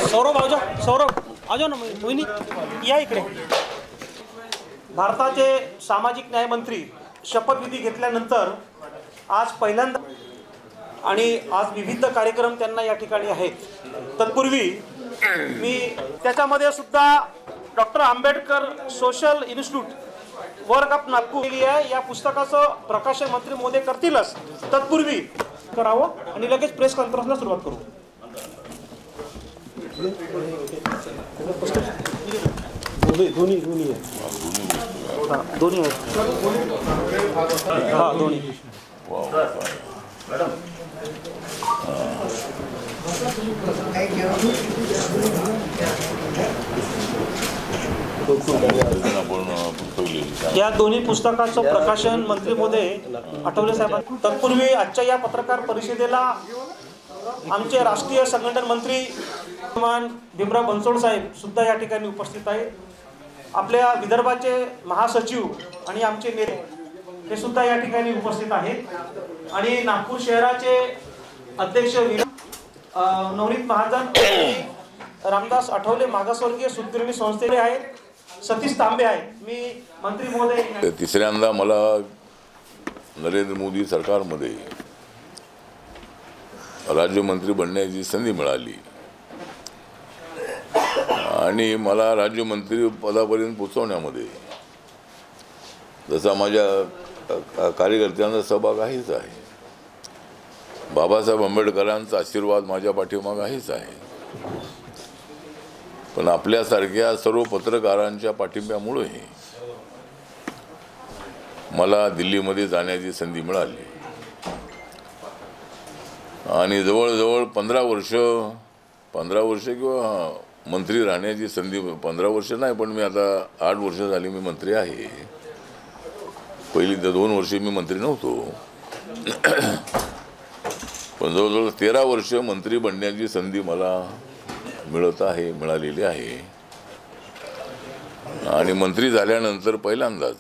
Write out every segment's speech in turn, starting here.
सौरभ आजो ना मोहिनी या इकडे। भारताचे सामाजिक न्याय मंत्री शपथविधी घेतल्यानंतर आज पहिल्यांदा आणि आज विविध कार्यक्रम त्यांना या ठिकाणी आहेत। तत्पूर्वी मी त्याच्यामध्ये सुद्धा doctor Ambedkar social institute work of Nagpur या पुस्तकाचं प्रकाशन मंत्री महोदय करतीलच, तत्पूर्वी करावं आणि लगेच प्रेस कॉन्फरन्सला सुरुवात करू। दोन्ही या दोन्ही पुस्तकाचं प्रकाशन मंत्री महोदय आठवले साहेब। तत्पूर्वी आजच्या या पत्रकार परिषदेला आमचे राष्ट्रीय संघटन मंत्री भीमराव बनसोड साहेब सुद्धा या ठिकाणी उपस्थित आहेत। आपल्या विदर्भाचे महासचिव आणि आमचे नेते हे सुद्धा या ठिकाणी उपस्थित आहेत आणि नागपूर शहराचे अध्यक्ष नवनीत महाजन, रामदास आठवले मागासवर्गीय सुदृढी संस्थेचे आहेत, सतीश तांबे आहेत। मी मंत्री महोदय तिसऱ्यांदा मला नरेंद्र मोदी सरकारमध्ये राज्यमंत्री बनण्याची संधी मिळाली आणि मला राज्यमंत्री पदापर्यंत पोहोचवण्यामध्ये जसा माझ्या कार्यकर्त्यांचा सहभाग आहेच आहे, बाबासाहेब आंबेडकरांचा आशीर्वाद माझ्या पाठीमागे आहेच आहे, पण आपल्यासारख्या सर्व पत्रकारांच्या पाठिंब्यामुळे मला दिल्लीमध्ये जाण्याची संधी मिळाली आणि जवळजवळ 15 वर्ष किंवा मंत्री राहण्याची संधी, 15 वर्ष नाही पण मी आता 8 वर्ष झाली मी मंत्री आहे। पहिली 2 वर्षे मी मंत्री नव्हतो, पण जवळजवळ 13 वर्ष मंत्री बनण्याची संधी मला मिळालेली आहे आणि मंत्री झाल्यानंतर पहिल्यांदाच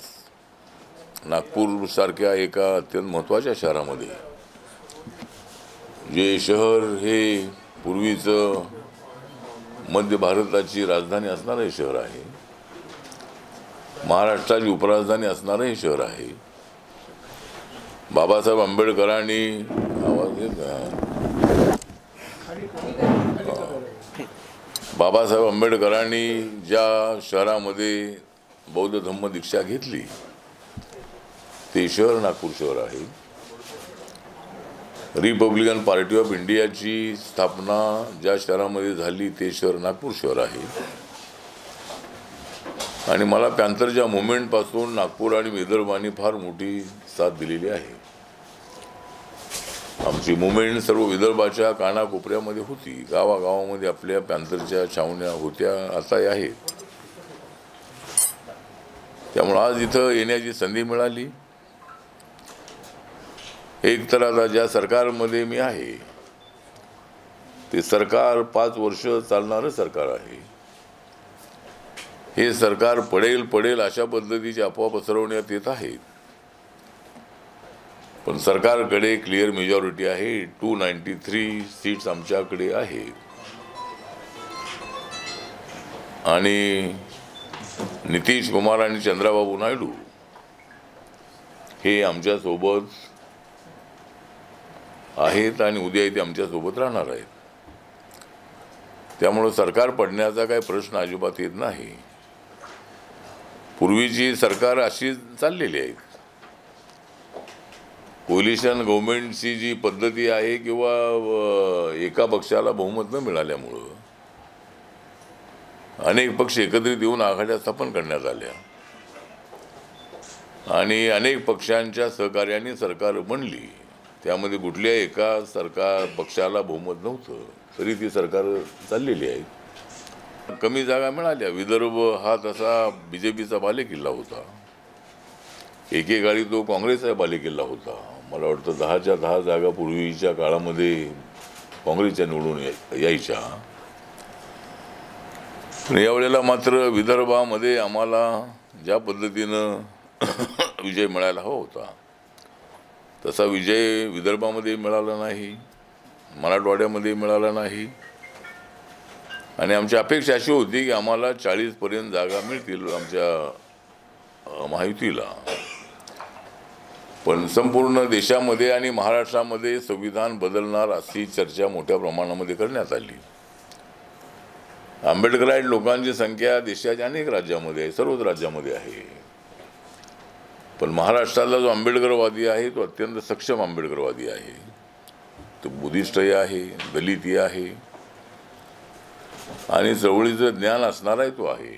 नागपूर सारख्या एका अत्यंत महत्त्वाच्या शहरामध्ये, जे शहर हे पूर्वीचं मध्य भारताची राजधानी असणारे शहर आहे, महाराष्ट्राची उपराजधानी असणारे हे शहर आहे। बाबासाहेब आंबेडकरांनी ज्या शहरामध्ये बौद्ध धम्म दीक्षा घेतली ते शहर नागपूर शहर आहे। रिपब्लिकन पार्टी ऑफ इंडियाची स्थापना ज्या शहरामध्ये झाली ते शहर नागपूर शहर आहे आणि मला पॅंथरच्या मुवमेंटपासून नागपूर आणि विदर्भाने फार मोठी साथ दिलेली आहे। आमची मुवमेंट सर्व विदर्भाच्या कानाकोपऱ्यामध्ये होती, गावागावामध्ये आपल्या पॅंथरच्या छावण्या होत्या, आताही आहेत। त्यामुळे आज इथं येण्याची संधी मिळाली। एक तर आता ज्या सरकारमध्ये मी आहे ते सरकार 5 वर्ष चालणारं सरकार आहे। हे सरकार पडेल अशा पद्धतीची अफवा पसरवण्यात येत आहेत, पण सरकारकडे क्लिअर मेजॉरिटी आहे, 293 सीट्स आमच्याकडे आहेत आणि नितीश कुमार आणि चंद्राबाबू नायडू हे आमच्या सोबत आहेत आणि उद्या ते आमच्या सोबत राहणार आहेत। त्यामुळे सरकार पडण्याचा काही प्रश्न अजिबात येत नाही। पूर्वीची सरकार अशी चाललेली आहेत, कोलिशन गव्हर्नमेंटची जी पद्धती आहे किंवा एका पक्षाला बहुमत न मिळाल्यामुळं अनेक पक्ष एकत्रित येऊन आघाड्या स्थापन करण्यात आल्या आणि अनेक पक्षांच्या सहकार्याने सरकार बनली। त्यामध्ये कुठल्या एका पक्षाला बहुमत नव्हतं, तरी ती सरकार चाललेली आहे। कमी जागा मिळाल्या। विदर्भ हा तसा बीजेपीचा बालेकिल्ला होता, एकेकाळी तो काँग्रेसचा बालेकिल्ला होता। मला वाटतं 10च्या 10 जागा पूर्वीच्या काळामध्ये काँग्रेसच्या निवडून यायच्या, पण यावेळेला मात्र विदर्भामध्ये आम्हाला ज्या पद्धतीनं विजय मिळायला हवा होता तसा विजय विदर्भामध्ये मिळाला नाही, मराठवाड्यामध्ये मिळाला नाही आणि आमची अपेक्षा अशी होती की आम्हाला 40पर्यंत जागा मिळतील आमच्या महायुतीला. पण संपूर्ण देशामध्ये आणि महाराष्ट्रामध्ये संविधान बदलणार अशी चर्चा मोठ्या प्रमाणामध्ये करण्यात आली. आंबेडकराईट लोकांची संख्या देशाच्या अनेक राज्यामध्ये आहे, सर्वच राज्यामध्ये आहे. पण महाराष्ट्रातला जो आंबेडकरवादी आहे तो अत्यंत सक्षम आंबेडकरवादी आहे. तो बुद्धिस्टही आहे, दलितही आहे आणि चळवळीचं ज्ञान असणाराही तो आहे.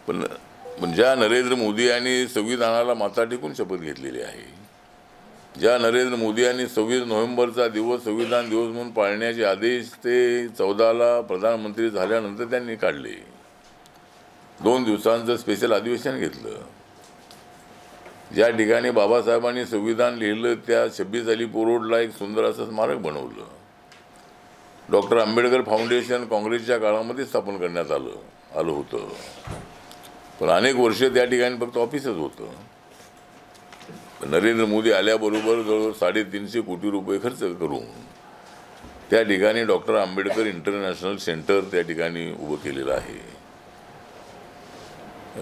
पण ज्या नरेंद्र मोदी यांनी संविधानाला माथा टेकून शपथ घेतलेली आहे, ज्या नरेंद्र मोदी यांनी 26 नोव्हेंबरचा दिवस संविधान दिवस म्हणून पाळण्याचे आदेश ते 14ला प्रधानमंत्री झाल्यानंतर त्यांनी काढले, 2 दिवसांचं स्पेशल अधिवेशन घेतलं. ज्या ठिकाणी बाबासाहेबांनी संविधान लिहिलं त्या 26 अलीपूर रोडला एक सुंदर असं स्मारक बनवलं. डॉक्टर आंबेडकर फाउंडेशन काँग्रेसच्या काळामध्ये स्थापन करण्यात आलं होतं. पण अनेक वर्ष त्या ठिकाणी फक्त ऑफिसच होतं. नरेंद्र मोदी आल्याबरोबर जवळ 350 कोटी रुपये खर्च करून त्या ठिकाणी डॉक्टर आंबेडकर इंटरनॅशनल सेंटर त्या ठिकाणी उभं केलेलं आहे.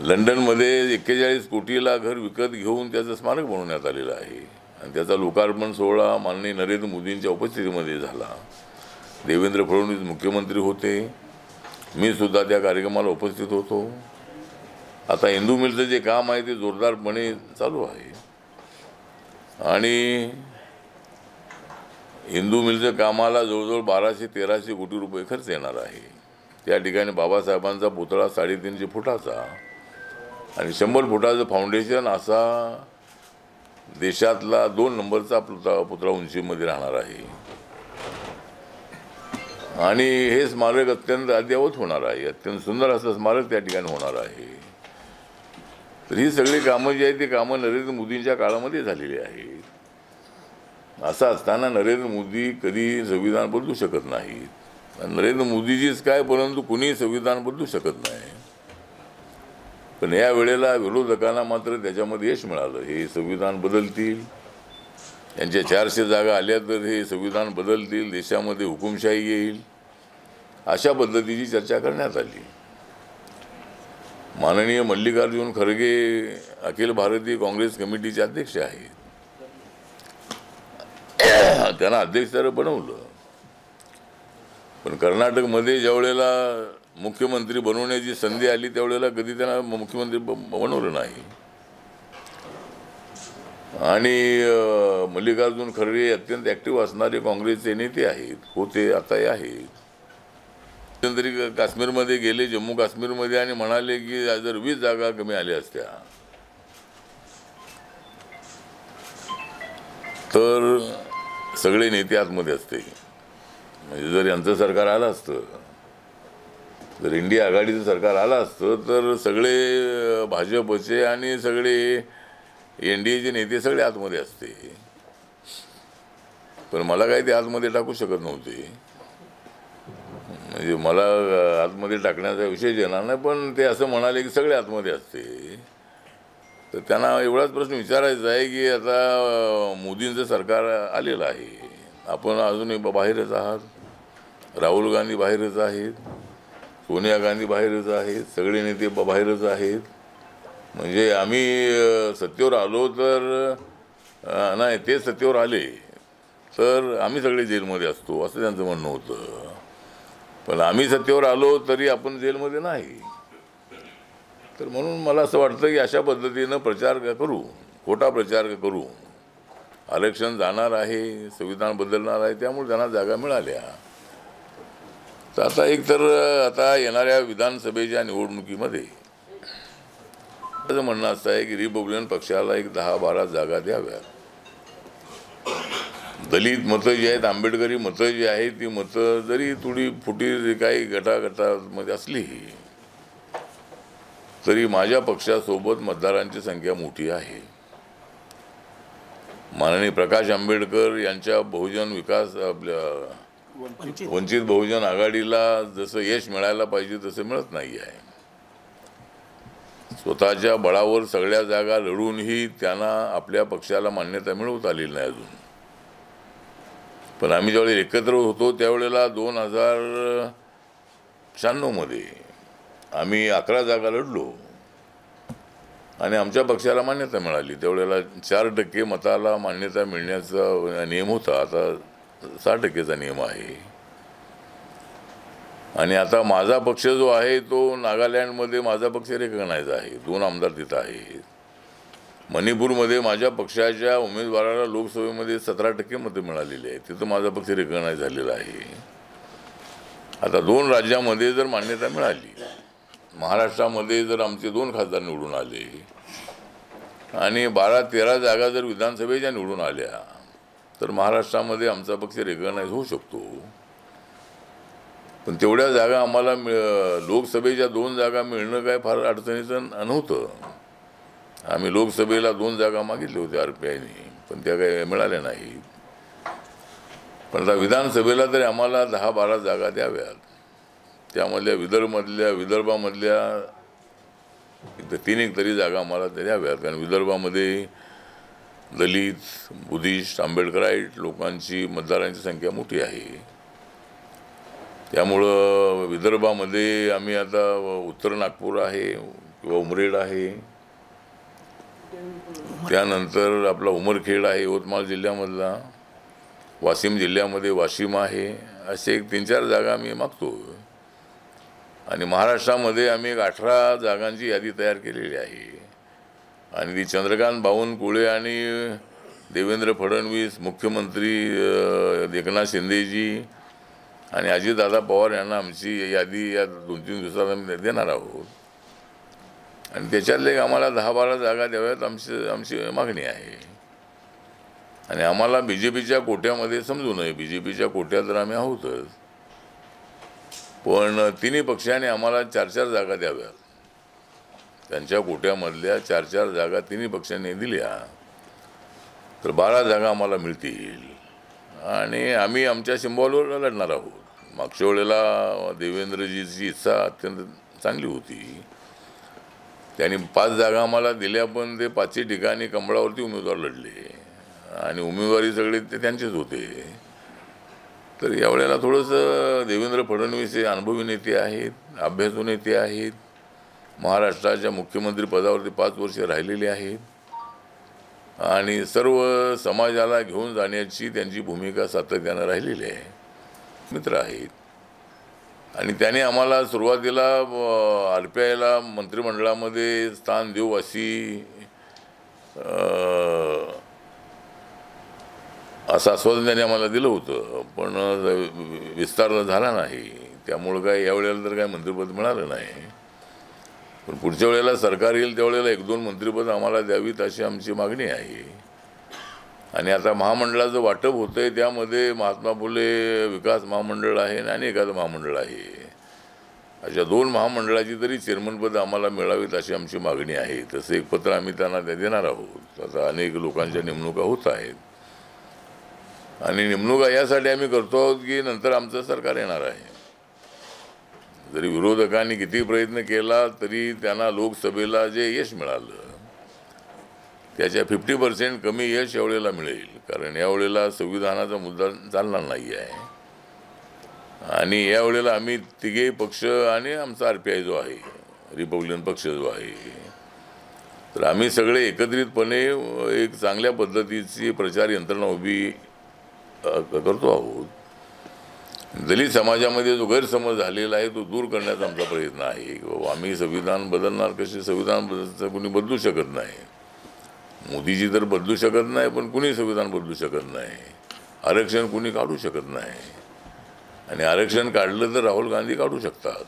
लंडनमध्ये 41 कोटीला घर विकत घेऊन त्याचं स्मारक बनवण्यात आलेलं आहे आणि त्याचा लोकार्पण सोहळा माननीय नरेंद्र मोदींच्या उपस्थितीमध्ये झाला. देवेंद्र फडणवीस मुख्यमंत्री होते, मी सुद्धा त्या कार्यक्रमाला उपस्थित होतो. आता हिंदू मिलचं जे काम आहे ते जोरदारपणे चालू आहे आणि हिंदू मिलच्या कामाला जवळजवळ 1200-1300 कोटी रुपये खर्च येणार आहे. त्या ठिकाणी बाबासाहेबांचा पुतळा 350 फुटाचा आणि 100 फुटाचं फाउंडेशन असा देशातला 2 नंबरचा पुतळा उंचीमध्ये राहणार आहे आणि हे स्मारक अत्यंत अद्ययावत होणार आहे. अत्यंत सुंदर असं स्मारक त्या ठिकाणी होणार आहे. तर ही सगळी कामं जी आहेत ती कामं नरेंद्र मोदींच्या काळामध्ये झालेली आहेत. असं असताना नरेंद्र मोदी कधी संविधान बदलू शकत नाहीत. नरेंद्र मोदीजीच काय, परंतु कुणी संविधान बदलू शकत नाही. पण या वेळेला विरोधकांना मात्र त्याच्यामध्ये यश मिळालं. हे संविधान बदलतील, यांच्या 400 जागा आल्या तर हे संविधान बदलतील, देशामध्ये हुकुमशाही येईल, अशा पद्धतीची चर्चा करण्यात आली. माननीय मल्लिकार्जुन खरगे अखिल भारतीय काँग्रेस कमिटीचे अध्यक्ष आहेत. त्यांना अध्यक्ष तर बनवलं, पण कर्नाटकमध्ये ज्या वेळेला मुख्यमंत्री बनवण्याची संधी आली त्यावेळेला कधी त्यांना मुख्यमंत्री बनवलं नाही. आणि मल्लिकार्जुन खरगे अत्यंत ॲक्टिव्ह असणारे काँग्रेसचे नेते आहेत, होते, आताही आहेत. मध्यंतरी काश्मीरमध्ये गेले, जम्मू काश्मीरमध्ये, आणि म्हणाले की जर 20 जागा कमी आल्या असत्या तर सगळे नेते आतमध्ये असते. म्हणजे जर यांचं सरकार आलं असतं, जर इंडिया आघाडीचं सरकार आलं असतं तर सगळे भाजपचे आणि सगळे NDAचे नेते सगळे आतमध्ये असते. पण मला काही ते आतमध्ये टाकू शकत नव्हते. म्हणजे मला आतमध्ये टाकण्याचा विषय येणार नाही, पण ते असं म्हणाले की सगळे आतमध्ये असते. तर त्यांना एवढाच प्रश्न विचारायचा आहे की आता मोदींचं सरकार आलेलं आहे, आपण अजूनही बाहेरच आहात, राहुल गांधी बाहेरच आहेत, सोनिया गांधी बाहेरच आहेत, सगळे नेते बाहेरच आहेत. म्हणजे आम्ही सत्तेवर आलो तर नाही, ते सत्तेवर आले तर आम्ही सगळे जेलमध्ये असतो असं त्यांचं म्हणणं होतं. पण आम्ही सत्तेवर आलो तरी आपण जेलमध्ये नाही. तर म्हणून मला असं वाटतं की अशा पद्धतीनं प्रचार करू, खोटा प्रचार करू. इलेक्शन जाणार आहे, संविधान बदलणार आहे, त्यामुळे त्यांना जागा मिळाल्या. तर आता आता येणाऱ्या विधानसभेच्या निवडणुकीमध्ये माझं म्हणणं असं आहे की रिपब्लिकन पक्षाला एक 10-12 जागा द्याव्यात. दलित मतं जी आहेत, आंबेडकरी मतं जी आहेत, ती मतं जरी थोडी फुटी काही गटागटामध्ये असली तरी माझ्या पक्षासोबत मतदारांची संख्या मोठी आहे. माननीय प्रकाश आंबेडकर यांच्या बहुजन विकास आपल्या वंचित बहुजन आघाडीला जसं यश मिळायला पाहिजे तसं मिळत नाही आहे. स्वतःच्या बळावर सगळ्या जागा लढूनही त्यांना आपल्या पक्षाला मान्यता मिळवता आलेली नाही अजून. पण आम्ही ज्यावेळी एकत्र होतो त्यावेळेला 2096मध्ये आम्ही 11 जागा लढलो आणि आमच्या पक्षाला मान्यता मिळाली. त्यावेळेला 4% मताला मान्यता मिळण्याचा नियम होता, आता 6%चा नियम आहे. आणि आता माझा पक्ष जो आहे तो नागालँडमध्ये माझा पक्ष रेकग्नाइज आहे, 2 आमदार तिथं आहेत. मणिपूरमध्ये माझ्या पक्षाच्या उमेदवाराला लोकसभेमध्ये 17% मतं मिळालेली आहेत, तिथं माझा पक्ष रेकग्नाइज झालेला आहे. आता 2 राज्यामध्ये जर मान्यता मिळाली, महाराष्ट्रामध्ये जर आमचे 2 खासदार निवडून आले आणि 12-13 जागा जर विधानसभेच्या निवडून आल्या तर महाराष्ट्रामध्ये आमचा पक्ष रेकग्नाइज होऊ शकतो. पण तेवढ्या जागा आम्हाला लोकसभेच्या 2 जागा मिळणं काय फार अडचणीचं नव्हतं. आम्ही लोकसभेला 2 जागा मागितल्या होत्या RPIने, पण त्या काही मिळाल्या नाही. पण आता विधानसभेला तरी आम्हाला 10-12 जागा द्याव्यात. त्यामधल्या विदर्भामधल्या इथं 3 तरी जागा आम्हाला द्याव्यात, कारण विदर्भामध्ये दलित, बुद्धिस्ट, आंबेडकराईट लोकांची मतदारांची संख्या मोठी आहे. त्यामुळं विदर्भामध्ये आम्ही आता उत्तर नागपूर आहे किंवा उमरेड आहे, त्यानंतर आपला उमरखेड आहे यवतमाळ जिल्ह्यामधला, वाशिम जिल्ह्यामध्ये वाशिम आहे, असे 3-4 जागा आम्ही मागतो. आणि महाराष्ट्रामध्ये आम्ही 18 जागांची यादी तयार केलेली आहे. आणि ती चंद्रकांत बावनकुळे आणि देवेंद्र फडणवीस, मुख्यमंत्री एकनाथ शिंदेजी आणि अजितदादा पवार यांना आमची यादी या 2-3 दिवसात आम्ही देणार आहोत. आणि त्याच्यातले आम्हाला 10-12 जागा द्याव्यात आमची मागणी आहे. आणि आम्हाला BJPच्या कोट्यामध्ये समजू नये, BJPच्या कोट्यात तर आम्ही आहोतच, पण 3 पक्षाने आम्हाला 4-4 जागा द्याव्यात. त्यांच्या कोट्यामधल्या 4-4 जागा 3 पक्षांनी दिल्या तर 12 जागा आम्हाला मिळतील आणि आम्ही आमच्या सिंबॉलवर लढणार आहोत. मागच्या वेळेला देवेंद्रजीची इच्छा अत्यंत चांगली होती, त्यांनी 5 जागा आम्हाला दिल्या, पण ते 5ही ठिकाणी कमळावरती उमेदवार लढले आणि उमेदवारी सगळे ते त्यांचेच होते. तर यावेळेला थोडंसं देवेंद्र फडणवीस हे अनुभवी नेते आहेत, अभ्यासू नेते आहेत, महाराष्ट्राच्या मुख्यमंत्री पदावरती 5 वर्ष राहिलेले आहेत आणि सर्व समाजाला घेऊन जाण्याची त्यांची भूमिका सातत्यानं राहिलेली आहे, मित्र आहेत. आणि त्याने आम्हाला सुरुवातीला RPIला मंत्रिमंडळामध्ये स्थान देऊ अशी असं आश्वासन त्याने आम्हाला दिलं होतं, पण विस्तार झाला नाही. त्यामुळं काय यावेळेला तर काय मंत्रिपद मिळालं नाही. पण पुढच्या वेळेला सरकार येईल त्यावेळेला 1-2 मंत्रिपद आम्हाला द्यावीत अशी आमची मागणी आहे. आणि आता महामंडळाचं वाटप होतं आहे, त्यामध्ये महात्मा फुले विकास महामंडळ आहे आणि एखादं महामंडळ आहे, अशा 2 महामंडळाची तरी चेअरमनपद आम्हाला मिळावीत अशी आमची मागणी आहे. तसं एक पत्र आम्ही त्यांना देणार आहोत. आता अनेक लोकांच्या नेमणुका होत आहेत आणि नेमणुका यासाठी आम्ही करतो आहोत की नंतर आमचं सरकार येणार आहे. जरी विरोधकांनी किती प्रयत्न केला तरी त्यांना लोकसभेला जे यश मिळालं त्याच्या 50% कमी यश यावेळेला मिळेल, कारण यावेळेला संविधानाचा मुद्दा चालणार नाही आहे. आणि यावेळेला आम्ही 3 पक्ष आणि आमचा RPI जो आहे, रिपब्लिकन पक्ष जो आहे, तर आम्ही सगळे एकत्रितपणे एक चांगल्या पद्धतीची प्रचार यंत्रणा उभी करतो आहोत. दलित समाजामध्ये जो गैरसमज झालेला आहे तो दूर करण्याचा आमचा प्रयत्न आहे. आम्ही संविधान बदलणार कसे, संविधान कोणी बदलू शकत नाही, मोदीजी तर बदलू शकत नाही, पण कुणी संविधान बदलू शकत नाही. आरक्षण कुणी काढू शकत नाही आणि आरक्षण काढलं तर राहुल गांधी काढू शकतात,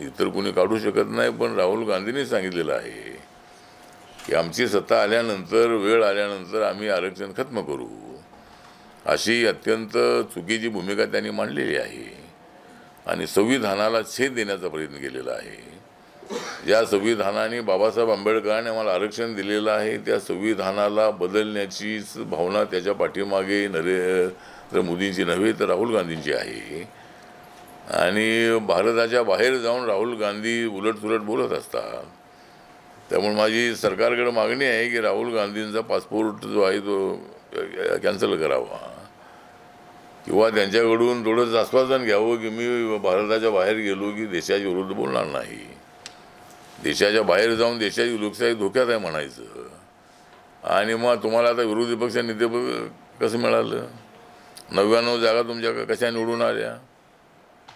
इतर कुणी काढू शकत नाही. पण राहुल गांधींनी सांगितलेलं आहे की आमची सत्ता आल्यानंतर, वेळ आल्यानंतर आम्ही आरक्षण खत्म करू, अशी अत्यंत चुकीची भूमिका त्यांनी मांडलेली आहे आणि संविधानाला छेद देण्याचा प्रयत्न केलेला आहे. ज्या संविधानाने बाबासाहेब आंबेडकरांनी आम्हाला आरक्षण दिलेलं आहे त्या संविधानाला बदलण्याचीच भावना त्याच्या पाठीमागे नरेंद्र मोदींची नव्हे तर राहुल गांधींची आहे. आणि भारताच्या बाहेर जाऊन राहुल गांधी उलटसुलट बोलत असतात. त्यामुळे माझी सरकारकडे मागणी आहे की राहुल गांधींचा पासपोर्ट जो आहे तो कॅन्सल करावा किंवा त्यांच्याकडून थोडंसं आश्वासन घ्यावं की मी भारताच्या बाहेर गेलो की देशाच्या विरुद्ध बोलणार नाही, देशाच्या बाहेर जाऊन देशाची लोकशाही धोक्यात आहे म्हणायचं. आणि मग तुम्हाला आता विरोधी पक्ष नेते कसं मिळालं? 99 जागा तुमच्या कशा निवडून आल्या?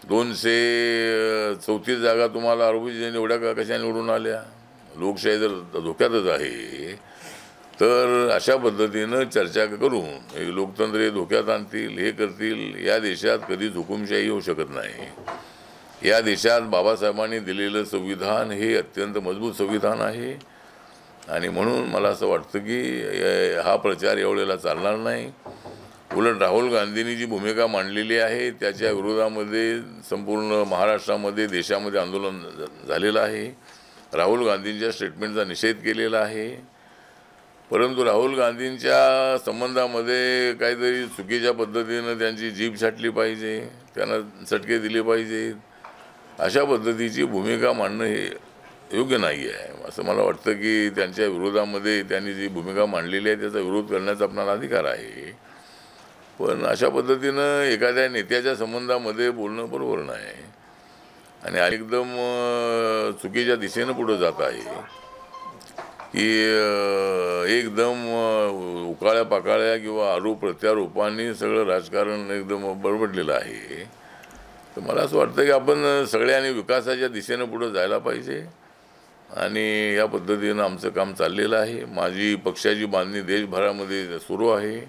234 जागा तुम्हाला आरोपीच्या एवढ्या कशा निवडून आल्या? लोकशाही जर धोक्यातच आहे तर अशा पद्धतीनं चर्चा करून हे लोकतंत्र हे धोक्यात आणतील, हे करतील. या देशात कधीच हुकुमशाही होऊ शकत नाही. या देशात बाबासाहेबांनी दिलेलं संविधान हे अत्यंत मजबूत संविधान आहे. आणि म्हणून मला असं वाटतं की हा प्रचार एवढेला चालणार नाही. उलट राहुल गांधींनी जी भूमिका मांडलेली आहे त्याच्या विरोधामध्ये संपूर्ण महाराष्ट्रामध्ये देशामध्ये आंदोलन झालेलं आहे. राहुल गांधींच्या स्टेटमेंटचा निषेध केलेला आहे. परंतु राहुल गांधींच्या संबंधामध्ये काहीतरी चुकीच्या पद्धतीनं त्यांची जीभ छाटली पाहिजे, त्यांना चटके दिले पाहिजेत, अशा पद्धतीची भूमिका मांडणं हे योग्य नाही आहे. असं मला वाटतं की त्यांच्या विरोधामध्ये त्यांनी जी भूमिका मांडलेली आहे त्याचा विरोध करण्याचा आपणाला अधिकार आहे. पण अशा पद्धतीनं एखाद्या नेत्याच्या संबंधामध्ये बोलणं बरोबर नाही आणि एकदम चुकीच्या दिशेनं पुढं जात आहे की एकदम उकाळ्या पाकाळ्या किंवा आरोप प्रत्यारोपांनी सगळं राजकारण एकदम बरबडलेलं आहे. तर मला असं वाटतं की आपण सगळ्यांनी विकासाच्या दिशेनं पुढं जायला पाहिजे आणि या पद्धतीनं आमचं काम चाललेलं आहे. माझी पक्षाची बांधणी देशभरामध्ये सुरू आहे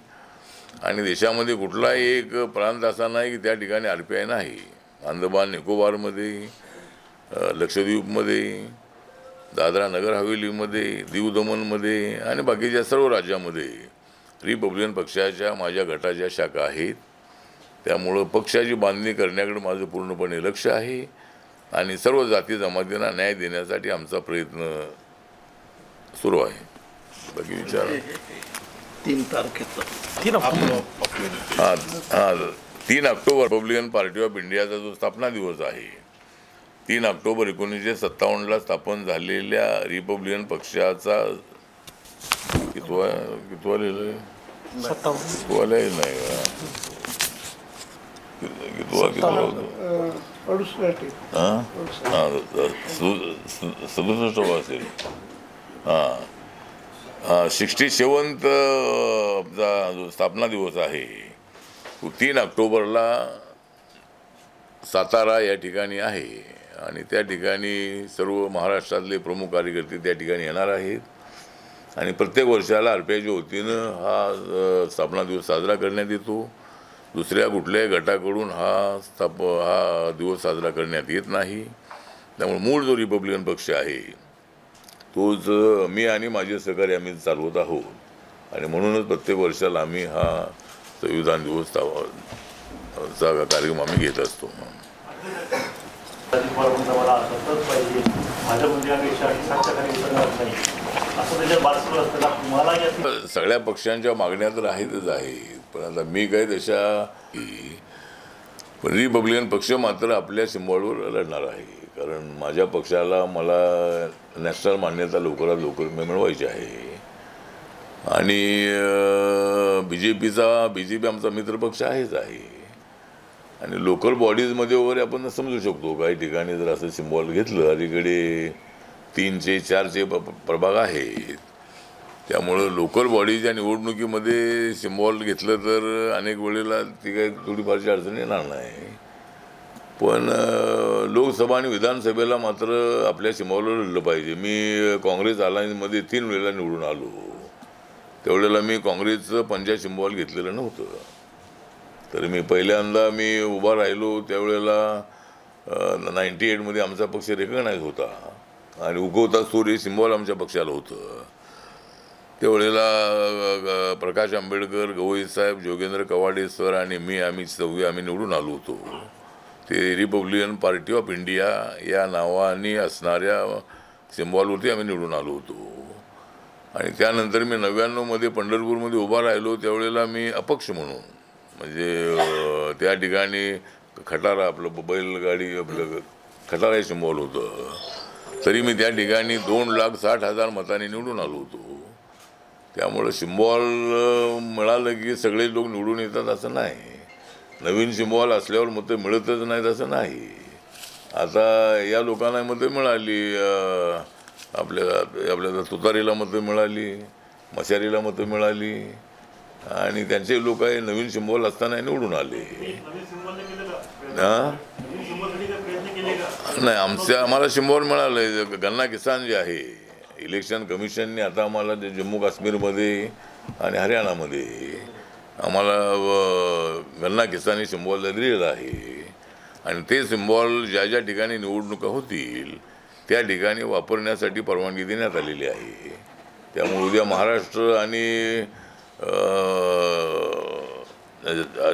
आणि देशामध्ये कुठलाही एक प्रांत असा नाही की त्या ठिकाणी RPI नाही. अंदमान निकोबारमध्ये, लक्षद्वीपमध्ये, दादरा नगर हवेलीमध्ये, दीव दमनमध्ये आणि बाकीच्या सर्व राज्यामध्ये रिपब्लिकन पक्षाच्या माझ्या गटाच्या शाखा आहेत. त्यामुळं पक्षाची बांधणी करण्याकडे माझं पूर्णपणे लक्ष आहे आणि सर्व जाती जमातींना न्याय देण्यासाठी आमचा प्रयत्न सुरू आहे. बाकी विचार 3 तारखेचा 3 ऑक्टोबर हां 3 ऑक्टोबर रिपब्लिकन पार्टी ऑफ इंडियाचा जो स्थापना दिवस आहे, 3 ऑक्टोबर 1957ला स्थापन झालेल्या रिपब्लिकन पक्षाचा कितवा लिहिलं आहे? 57 नाही कितवा हां 67 असेल. हां 67th जो स्थापना दिवस आहे तो 3 ऑक्टोबरला सातारा या ठिकाणी आहे आणि त्या ठिकाणी सर्व महाराष्ट्रातले प्रमुख कार्यकर्ते त्या ठिकाणी येणार आहेत आणि प्रत्येक वर्षाला RPIच्या वतीनं हा स्थापना दिवस साजरा करण्यात येतो. दुसऱ्या कुठल्याही गटाकडून हा दिवस साजरा करण्यात येत नाही. त्यामुळे मूळ जो रिपब्लिकन पक्ष आहे तोच मी आणि माझे सहकारी आम्ही चालवत आहोत आणि म्हणूनच प्रत्येक वर्षाला आम्ही हा संविधान दिवस चा कार्यक्रम आम्ही घेत असतो. सगळ्या पक्षांच्या मागण्या तर आहेतच आहेत, पण आता मी काय तशा रिपब्लिकन पक्ष मात्र आपल्या सिम्बॉलवर लढणार आहे. कारण माझ्या पक्षाला मला नॅशनल मान्यता लवकरात लवकर मिळवायची आहे आणि BJP आमचा मित्रपक्ष आहेच आहे आणि लोकल बॉडीजमध्ये वगैरे आपण समजू शकतो. काही ठिकाणी जर असं सिम्बॉल घेतलं, अलीकडे 3चे 4चे प्रभाग आहेत, त्यामुळं लोकल बॉडीच्या निवडणुकीमध्ये सिम्बॉल घेतलं तर अनेक वेळेला ती काही थोडीफारची अडचण येणार नाही. पण लोकसभा आणि विधानसभेला मात्र आपल्या सिम्बॉलवर लढलं पाहिजे. मी काँग्रेस अलायन्समध्ये 3 वेळेला निवडून आलो. त्यावेळेला मी काँग्रेसचं पंजा सिम्बॉल घेतलेलं नव्हतं. तर मी पहिल्यांदा उभा राहिलो त्यावेळेला 98मध्ये आमचा पक्ष रेकग्नाइज होता आणि उगवता सूर्य सिम्बॉल आमच्या पक्षाला होतं. त्यावेळेला प्रकाश आंबेडकर, गवई साहेब, जोगेंद्र कवाडे सर आणि आम्ही निवडून आलो होतो. ते रिपब्लिकन पार्टी ऑफ इंडिया या नावाने असणाऱ्या सिम्बॉलवरती आम्ही निवडून आलो होतो. आणि त्यानंतर मी 99मध्ये पंढरपूरमध्ये उभा राहिलो त्यावेळेला मी अपक्ष म्हणून, म्हणजे त्या ठिकाणी खटारा आपलं बैलगाडी आपलं खटारा सिम्बॉल होतं, तरी मी त्या ठिकाणी 2,60,000 मतांनी निवडून आलो होतो. त्यामुळं सिम्बॉल मिळालं की सगळे लोक निवडून येतात असं नाही. नवीन सिम्बॉल असल्यावर मतं मिळतच नाहीत असं नाही. आता या लोकांना मतं मिळाली, आपल्या तुतारीला मतं मिळाली, मशारीला मतं मिळाली आणि त्यांचे लोक आहे नवीन सिम्बॉल असताना निवडून आले. नाही, आम्हाला सिम्बॉल मिळालं. गन्ना किसान जे आहे, इलेक्शन कमिशनने आता आम्हाला जम्मू काश्मीरमध्ये आणि हरियाणामध्ये आम्हाला गन्ना किसानी सिम्बॉल दिलेला आहे आणि ते सिम्बॉल ज्या ज्या ठिकाणी निवडणुका होतील त्या ठिकाणी वापरण्यासाठी परवानगी देण्यात आलेली आहे. त्यामुळे उद्या महाराष्ट्र आणि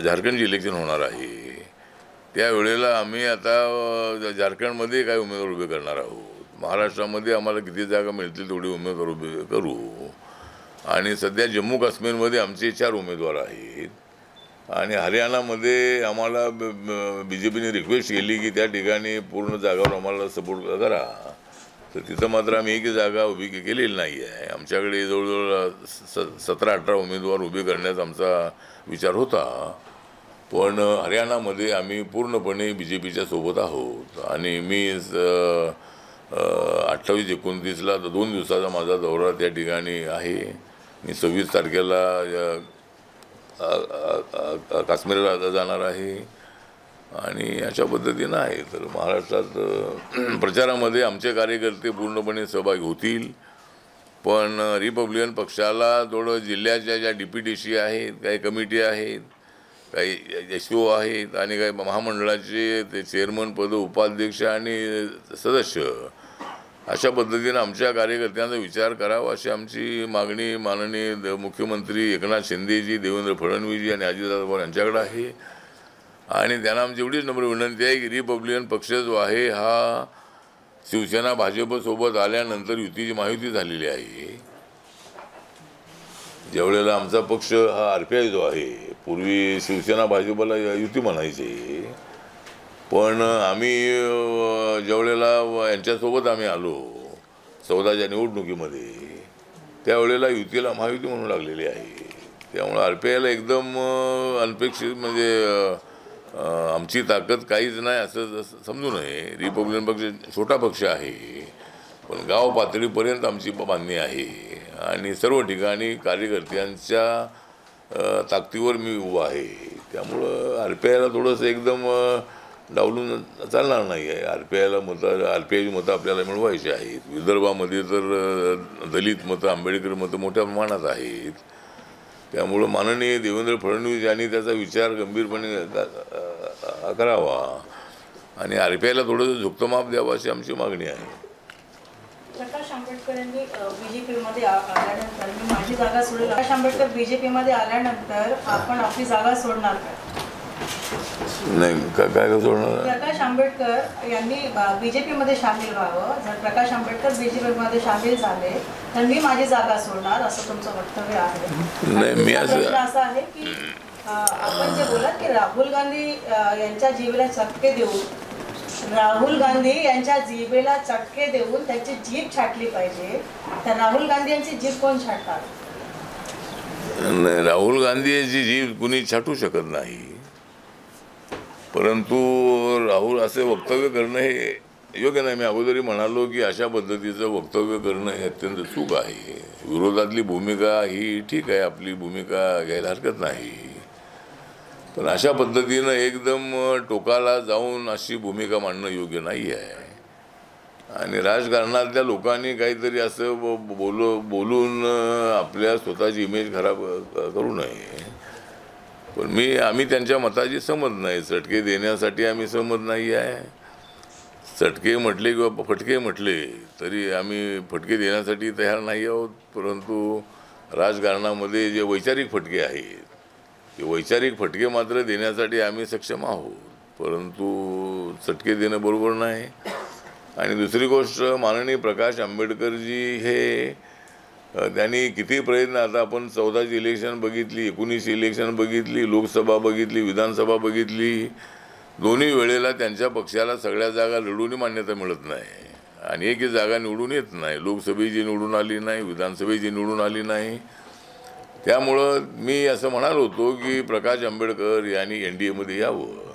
झारखंडचे इलेक्शन होणार आहे. त्यावेळेला आम्ही आता झारखंडमध्ये काय उमेदवार उभे करणार आहोत, महाराष्ट्रामध्ये आम्हाला किती जागा मिळतील तेवढे उमेदवार उभे करू आणि सध्या जम्मू काश्मीरमध्ये आमचे 4 उमेदवार आहेत आणि हरियाणामध्ये आम्हाला BJPने रिक्वेस्ट केली की त्या ठिकाणी पूर्ण जागावर आम्हाला सपोर्ट करा, तर तिथं मात्र आम्ही एकही जागा उभी केलेली नाही आहे. आमच्याकडे जवळजवळ 17-18 उमेदवार उभे करण्याचा आमचा विचार होता, पण हरियाणामध्ये आम्ही पूर्णपणे BJPच्या सोबत आहोत आणि मी 28-29ला 2 दिवसाचा माझा दौरा त्या ठिकाणी आहे. मी 26 तारखेला काश्मीरला जाणार आहे आणि अशा पद्धतीनं आहे. तर महाराष्ट्रात प्रचारामध्ये आमचे कार्यकर्ते पूर्णपणे सहभागी होतील, पण रिपब्लिकन पक्षाला थोडं जिल्ह्याच्या ज्या DPTC आहेत, काही कमिटी आहेत, काही SO आहेत आणि काही महामंडळाचे ते चेअरमन पद, उपाध्यक्ष आणि सदस्य, अशा पद्धतीनं आमच्या कार्यकर्त्यांचा विचार करावा अशी आमची मागणी माननीय मुख्यमंत्री एकनाथ शिंदेजी, देवेंद्र फडणवीसजी आणि अजितदादा पवार यांच्याकडे आहे. आणि त्यांना आमची एवढीच नम्र विनंती आहे की रिपब्लिकन पक्ष जो आहे हा शिवसेना भाजपसोबत आल्यानंतर युतीची महायुती झालेली आहे. ज्यावेळेला आमचा पक्ष हा RPI जो आहे, पूर्वी शिवसेना भाजपला युती म्हणायची, पण आम्ही ज्यावेळेला यांच्यासोबत आम्ही आलो 14च्या निवडणुकीमध्ये, त्यावेळेला युतीला महायुती म्हणू लागलेली आहे. त्यामुळे RPIला एकदम अनपेक्षित म्हणजे आमची ताकद काहीच नाही असं समजू नये. रिपब्लिकन पक्ष छोटा पक्ष आहे, पण गाव पातळीपर्यंत आमची बांधणी आहे आणि सर्व ठिकाणी कार्यकर्त्यांच्या ताकदीवर मी उभा आहे. त्यामुळं RPIला थोडंसं एकदम डावलून चालणार नाही आहे. RPIची मतं आपल्याला मिळवायची आहेत. विदर्भामध्ये तर दलित मतं, आंबेडकर मतं मोठ्या प्रमाणात आहेत. त्यामुळं माननीय देवेंद्र फडणवीस यांनी त्याचा विचार गंभीरपणे करावा आणि RPIला थोडंसं झुकतं द्यावं अशी आमची मागणी आहे. प्रकाश आंबेडकरांनी BJPमध्ये आल्यानंतर मी माझी जागा सोडली. प्रकाश आंबेडकर BJPमध्ये आल्यानंतर आपण आपली जागा सोडणार का? नाही, काय सोडणार? प्रकाश आंबेडकर यांनी BJPमध्ये सामील व्हावं. जर प्रकाश आंबेडकर BJPमध्ये सामील झाले तर मी माझी जागा सोडणार असं तुमचं वक्तव्य आहे. नाही, मी असं आहे की आपण जे बोलत की राहुल गांधी यांच्या जीवेला चटके देऊन त्यांची जीभ छाटली पाहिजे, तर राहुल गांधी यांची जीभ कोण छाटतात? नाही, राहुल गांधी यांची जीभ कुणी छाटू शकत नाही, परंतु राहुल असे वक्तव्य करणं हे योग्य नाही. मी अगोदरी म्हणालो की अशा पद्धतीचं वक्तव्य करणं हे अत्यंत चूक आहे. विरोधातली भूमिका ही ठीक आहे, आपली भूमिका घ्यायला हरकत नाही, पण अशा पद्धतीनं एकदम टोकाला जाऊन अशी भूमिका मांडणं योग्य नाही आहे. आणि राजकारणातल्या लोकांनी काहीतरी असं बोलून आपल्या स्वतःची इमेज खराब करू नये. पण आम्ही त्यांच्या मताची सहमत नाही. चटके देण्यासाठी आम्ही सहमत नाही आहे. चटके म्हटले किंवा फटके म्हटले तरी आम्ही फटके देण्यासाठी तयार नाही आहोत, परंतु राजकारणामध्ये जे वैचारिक फटके आहेत ते वैचारिक फटके मात्र देण्यासाठी आम्ही सक्षम आहोत, परंतु चटके देणं बरोबर नाही. आणि दुसरी गोष्ट, माननीय प्रकाश आंबेडकरजी हे त्यांनी किती प्रयत्न, आता आपण 14ची इलेक्शन बघितली, 19 इलेक्शन बघितली, लोकसभा बघितली, विधानसभा बघितली, दोन्ही वेळेला त्यांच्या पक्षाला सगळ्या जागा लढून मान्यता मिळत नाही आणि एकही जागा निवडून येत नाही. लोकसभेची निवडून आली नाही, विधानसभेची निवडून आली नाही. त्यामुळं मी असं म्हणालो होतो की प्रकाश आंबेडकर यांनी NDAमध्ये यावं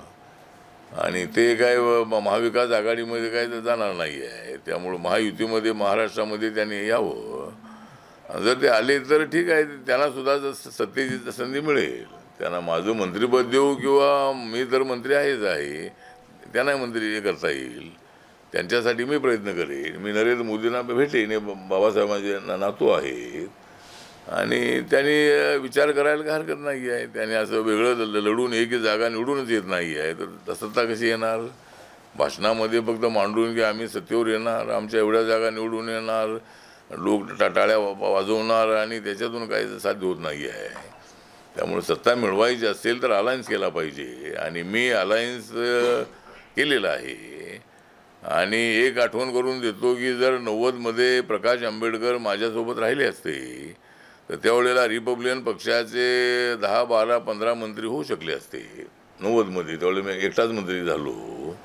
आणि ते काय महाविकास आघाडीमध्ये काय तर जाणार नाही आहे. त्यामुळं महायुतीमध्ये महाराष्ट्रामध्ये त्यांनी यावं. जर ते आले तर ठीक आहे, त्यांना सुद्धा सत्तेची संधी मिळेल. त्यांना माझं मंत्रिपद देऊ किंवा मी तर मंत्री आहेच आहे, त्यांना मंत्री करता येईल. त्यांच्यासाठी मी प्रयत्न करेन. मी नरेंद्र मोदींना भेटेन, बाबासाहेबांचे नातू आहेत आणि त्यांनी विचार करायला काय हरकत नाही आहे. त्याने असं वेगळं लढून एक जागा निवडूनच येत नाही आहे, तर सत्ता कशी येणार? भाषणामध्ये फक्त मांडून की आम्ही सत्तेवर येणार, आमच्या एवढ्या जागा निवडून येणार, लोक टाळ्या वाजवणार आणि त्याच्यातून काही साध्य होत नाही आहे. त्यामुळे सत्ता मिळवायची असेल तर अलायन्स केला पाहिजे आणि मी अलायन्स केलेला आहे. आणि एक आठवण करून देतो की जर 90मध्ये प्रकाश आंबेडकर माझ्यासोबत राहिले असते तर त्यावेळेला रिपब्लिकन पक्षाचे 10, 12, 15 मंत्री होऊ शकले असते 90मध्ये. त्यावेळेला मी एकटाच मंत्री झालो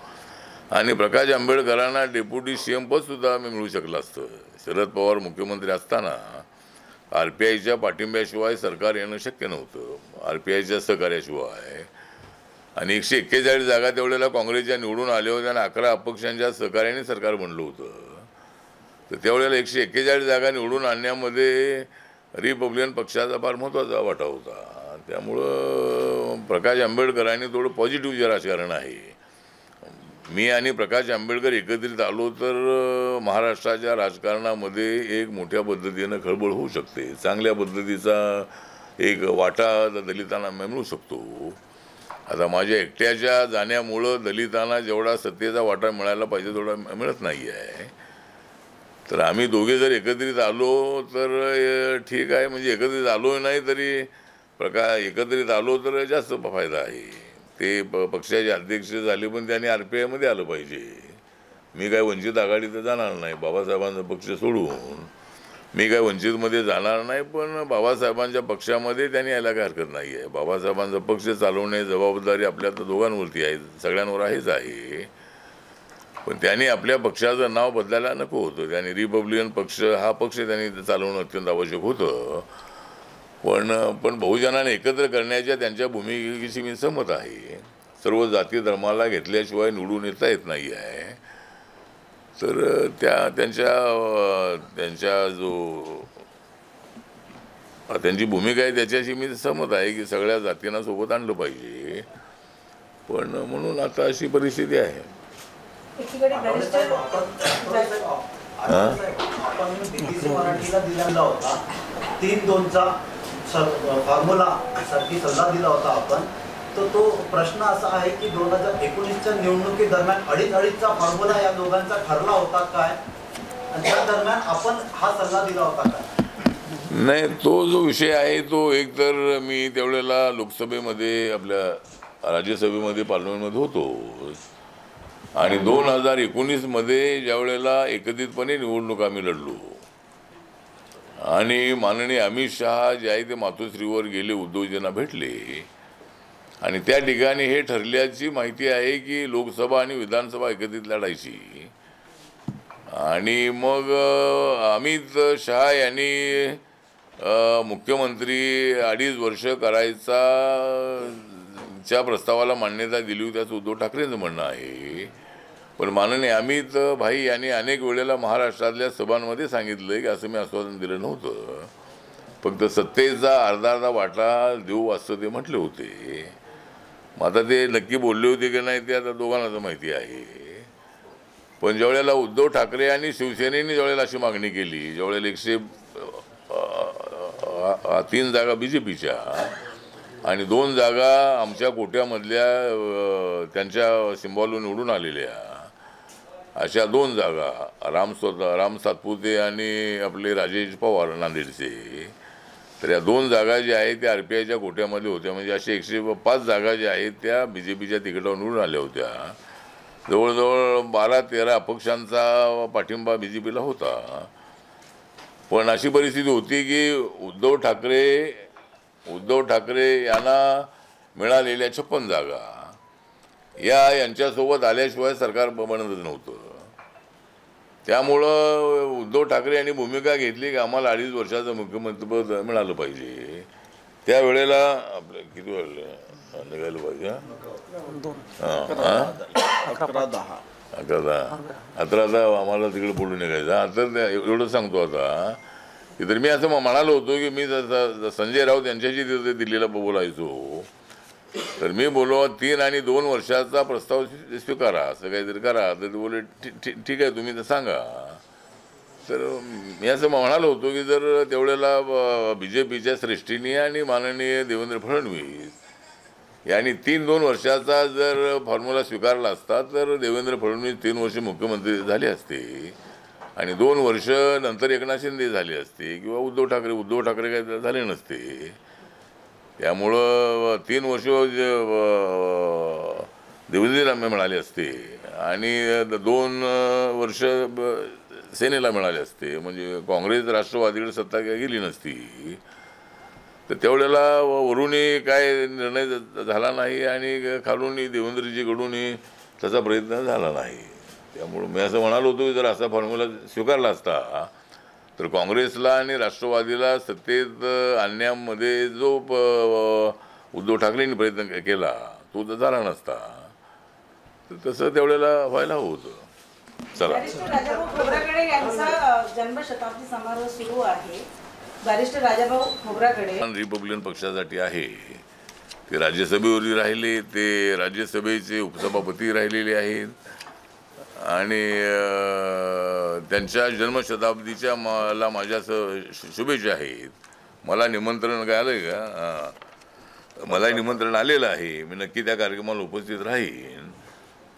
आणि प्रकाश आंबेडकरांना डेप्युटी CM पदसुद्धा मी मिळू शकलं असतं. शरद पवार मुख्यमंत्री असताना RPIच्या पाठिंब्याशिवाय सरकार येणं शक्य नव्हतं, RPIच्या सहकार्याशिवाय. आणि 141 जागा त्यावेळेला काँग्रेसच्या निवडून आल्या होत्या आणि 11 अपक्षांच्या सहकार्याने सरकार बनलं होतं. तर त्यावेळेला 141 जागा निवडून आणण्यामध्ये रिपब्लिकन पक्षाचा फार महत्त्वाचा वाटा होता. त्यामुळं प्रकाश आंबेडकरांनी थोडं पॉझिटिव्ह जे राजकारण आहे, मी आणि प्रकाश आंबेडकर एकत्रित आलो तर महाराष्ट्राच्या राजकारणामध्ये एक मोठ्या पद्धतीनं खळबळ होऊ शकते. चांगल्या पद्धतीचा एक वाटा दलितांना मिळू शकतो. आता माझ्या एकट्याच्या जाण्यामुळं दलितांना जेवढा सत्तेचा वाटा मिळायला पाहिजे तेवढा मिळत नाही आहे. तर आम्ही दोघे जर एकत्रित आलो तर ठीक आहे, म्हणजे एकत्रित आलो नाही तरी एकत्रित आलो तर जास्त फायदा आहे. ते पक्षाचे अध्यक्ष झाले पण त्यांनी RPIमध्ये आलं पाहिजे. मी काय वंचित आघाडीत जाणार नाही, बाबासाहेबांचा पक्ष सोडून मी काय वंचितमध्ये जाणार नाही, पण बाबासाहेबांच्या पक्षामध्ये त्यांनी यायला काय हरकत नाही आहे. बाबासाहेबांचा पक्ष चालवण्याची जबाबदारी आपल्या दोघांवरती आहे, सगळ्यांवर आहेच आहे. पण त्यांनी आपल्या पक्षाचं नाव बदलायला नको होतं. त्यांनी रिपब्लिकन पक्ष हा पक्ष त्यांनी चालवणं अत्यंत आवश्यक होतं. पण बहुजनांना एकत्र करण्याच्या त्यांच्या भूमिकेशी मी सहमत आहे. सर्व जाती धर्माला घेतल्याशिवाय निवडून येता येत नाही आहे. तर त्यांची भूमिका आहे त्याच्याशी मी सहमत आहे की सगळ्या जातींना सोबत आणलं पाहिजे. पण म्हणून आता अशी परिस्थिती आहे. मराठीला दिलेला होता 3-2चा फॉर्म्युला साठी सल्ला दिला होता आपण. तर तो प्रश्न असा आहे की 2019च्या निवडणुकीदरम्यान 2.5चा फॉर्म्युला या दोघांचा ठरला होता काय, आणि त्या दरम्यान आपण हा सल्ला दिला होता काय? नाही, तो जो विषय आहे तो एक तर मी त्यावेळेला लोकसभेमध्ये आपल्या राज्यसभेमध्ये पार्लमेंटमध्ये होतो आणि 2019मध्ये ज्यावेळेला एकत्रितपणे निवडणूक आम्ही लढलो आणि माननीय अमित शहा जे आहे ते मातोश्रीवर गेले, उद्धवजींना भेटले आणि त्या ठिकाणी हे ठरल्याची माहिती आहे की लोकसभा आणि विधानसभा एकत्रित लढायची. आणि मग अमित शहा यांनी मुख्यमंत्री 2.5 वर्ष करायचा च्या प्रस्तावाला मान्यता दिली होती असं उद्धव ठाकरेंचं म्हणणं आहे. पण माननीय अमित भाई यांनी अनेक वेळेला महाराष्ट्रातल्या सभांमध्ये सांगितलं की असं मी आश्वासन दिलं नव्हतं, फक्त सत्तेचा अर्धा वाटा देऊ असं ते म्हटले होते. मग आता ते नक्की बोलले होते की नाही ते आता दोघांनाच माहिती आहे. पण ज्यावेळेला उद्धव ठाकरे आणि शिवसेनेने ज्यावेळेला अशी मागणी केली, ज्यावेळेला 103 जागा BJPच्या आणि 2 जागा आमच्या कोट्यामधल्या त्यांच्या सिंबॉलून निवडून आलेल्या अशा 2 जागा राम सातपुते आणि आपले राजेश पवार नांदेडचे, तर या 2 जागा ज्या आहेत त्या RPIच्या कोट्यामध्ये होत्या. म्हणजे अशा 105 जागा ज्या आहेत त्या BJPच्या तिकिटावर निवडून आल्या होत्या. जवळजवळ 12-13 अपक्षांचा पाठिंबा BJPला होता. पण अशी परिस्थिती होती की उद्धव ठाकरे यांना मिळालेल्या 56 जागा यांच्यासोबत आल्याशिवाय सरकार बनतच नव्हतं. त्यामुळं उद्धव ठाकरे यांनी भूमिका घेतली की आम्हाला 2.5 वर्षाचं मुख्यमंत्रीपद मिळालं पाहिजे. त्यावेळेला आपलं किती वेळ निघायला पाहिजे 11-10 आम्हाला तिकडे पुढे निघायचं. आता एवढं सांगतो आता की तर मी असं म्हणालो होतो की मी संजय राऊत यांच्याशी तिथे दिल्लीला बोलायचो, तर मी बोललो 3 आणि 2 वर्षाचा प्रस्ताव स्वीकारा, असं काहीतरी करा. तर ते बोलले ठीक आहे तुम्ही तर सांगा. तर मी असं म्हणालो होतो की जर तेवढ्याला BJPच्या श्रेष्ठींनी आणि माननीय देवेंद्र फडणवीस यांनी 3-2 वर्षाचा जर फॉर्म्युला स्वीकारला असता तर देवेंद्र फडणवीस 3 वर्ष मुख्यमंत्री झाले असते आणि 2 वर्ष नंतर एकनाथ शिंदे झाले असते किंवा उद्धव ठाकरे काही झाले नसते. त्यामुळं 3 वर्ष देवेंद्रला मिळाले असते आणि 2 वर्ष सेनेला मिळाले असते, म्हणजे काँग्रेस राष्ट्रवादीकडे सत्ता गेली नसती. तर तेवढ्याला वरूनही काय निर्णय झाला नाही आणि खालूनही देवेंद्रजीकडूनही त्याचा प्रयत्न झाला नाही. त्यामुळं मी असं म्हणालो होतो की जर असा फॉर्म्युला स्वीकारला असता तर काँग्रेसला आणि राष्ट्रवादीला सत्तेत आणण्यामध्ये जो उद्धव ठाकरेंनी प्रयत्न केला तो तर झाला नसता. तर तसं तेवढ्याला व्हायला होतं. चला, बॅरिस्टर राजाभाऊ खोब्रागडे यांचा जन्मशताब्दी समारोह सुरू आहे. बॅरिस्टर राजाभाऊ खोब्रागडे रिपब्लिकन पक्षासाठी आहे, ते राज्यसभेवरही राहिले, ते राज्यसभेचे उपसभापती राहिलेले आहेत आणि त्यांच्या जन्मशताब्दीच्या मला माझ्या शुभेच्छा आहेत. मला निमंत्रण काय आलं का? मला निमंत्रण आलेलं आहे. मी नक्की त्या कार्यक्रमाला उपस्थित राहीन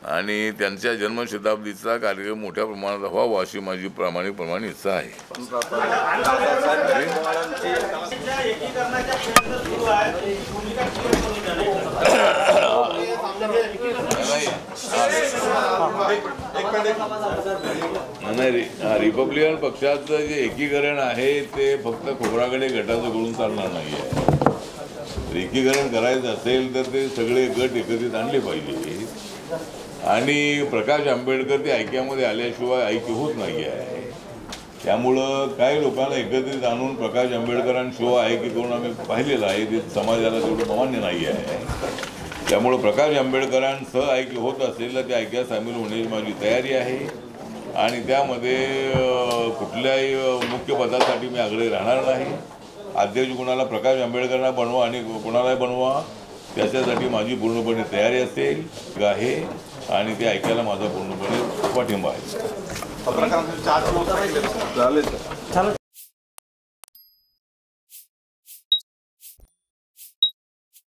आणि त्यांच्या जन्मशताब्दीचा कार्यक्रम मोठ्या प्रमाणात व्हावा अशी माझी प्रामाणिकपणे इच्छा आहे. नाही, रिपब्लिकन पक्षाचं जे एकीकरण आहे ते फक्त खोब्रागडे गटाचं करून चालणार नाही आहे. एकीकरण करायचं असेल तर ते सगळे गट एकत्रित आणले पाहिजे आणि प्रकाश आंबेडकर ते ऐक्यामध्ये आल्याशिवाय ऐक्य होत नाही आहे. त्यामुळं काही लोकांना एकत्रित आणून प्रकाश आंबेडकरांशिवाय ऐक्य करून आम्ही पाहिलेलं आहे, ते समाजाला तेवढं मान्य नाही आहे. त्यामुळं प्रकाश आंबेडकरांसह ऐक्य होत असेल तर त्या ऐक्यात सामील होण्याची माझी तयारी आहे आणि त्यामध्ये कुठल्याही मुख्य पदासाठी मी आग्रही राहणार नाही. अध्यक्ष कुणाला प्रकाश आंबेडकरांना बनवा आणि कुणालाही बनवा त्याच्यासाठी माझी पूर्णपणे तयारी असेल आहे आणि ते ऐकायला माझा पूर्णपणे पाठिंबा आहे. चालेल.